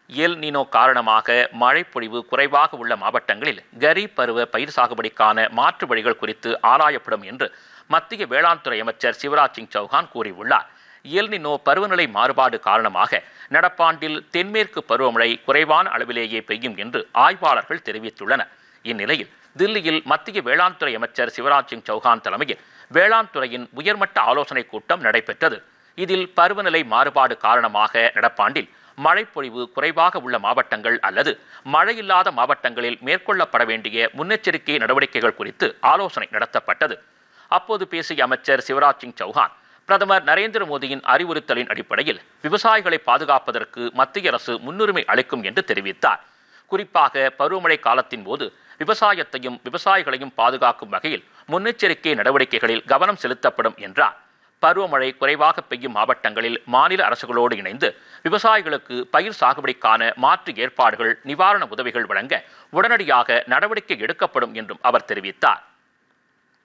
El Nino காரணமாக மழைப்பொழிவு குறைவாக உள்ள மாவட்டங்களில் கரீப் பருவ பயிர் சாகுபடிக்கான மாற்று வழிகள் குறித்து ஆராயப்படும் என்று மத்திய வேளாண் துறை அமைச்சர் சிவராஜ் சிங் சௌஹான் கூறியுள்ளார். எல் நினோ பருவநிலை மாறுபாடு காரணமாக நடப்பாண்டில் தென்மேற்கு பருவமழை குறைவான அளவிலேயே பெய்யும் என்று ஆய்வாளர்கள் தெரிவித்துள்ளனர். இந்நிலையில் தில்லியில் மத்திய வேளாண் துறை அமைச்சர் சிவராஜ் சிங் சௌஹான் தலைமையில் வேளாண் துறையின் உயர்மட்ட ஆலோசனைக் கூட்டம் நடைபெற்றது. இதில் பருவநிலை மாறுபாடு காரணமாக நடப்பாண்டில் மழைப்பொழிவு குறைவாக உள்ள மாவட்டங்கள் அல்லது மழையில்லாத மாவட்டங்களில் மேற்கொள்ளப்பட வேண்டிய முன்னெச்சரிக்கை நடவடிக்கைகள் குறித்து ஆலோசனை நடத்தப்பட்டது. அப்போது பேசிய அமைச்சர் சிவராஜ் சிங் சௌஹான், பிரதமர் நரேந்திர மோடியின் அறிவுறுத்தலின் அடிப்படையில் விவசாயிகளை பாதுகாப்பதற்கு மத்திய அரசு முன்னுரிமை அளிக்கும் என்று தெரிவித்தார். குறிப்பாக பருவமழை காலத்தின் போது விவசாயத்தையும் விவசாயிகளையும் பாதுகாக்கும் வகையில் முன்னெச்சரிக்கை நடவடிக்கைகளில் கவனம் செலுத்தப்படும் என்றார். பருவமழை குறைவாக பெய்யும் மாவட்டங்களில் மாநில அரசுகளோடு இணைந்து விவசாயிகளுக்கு பயிர் சாகுபடிக்கான மாற்று ஏற்பாடுகள், நிவாரண உதவிகள் வழங்க உடனடியாக நடவடிக்கை எடுக்கப்படும் என்றும் அவர் தெரிவித்தார்.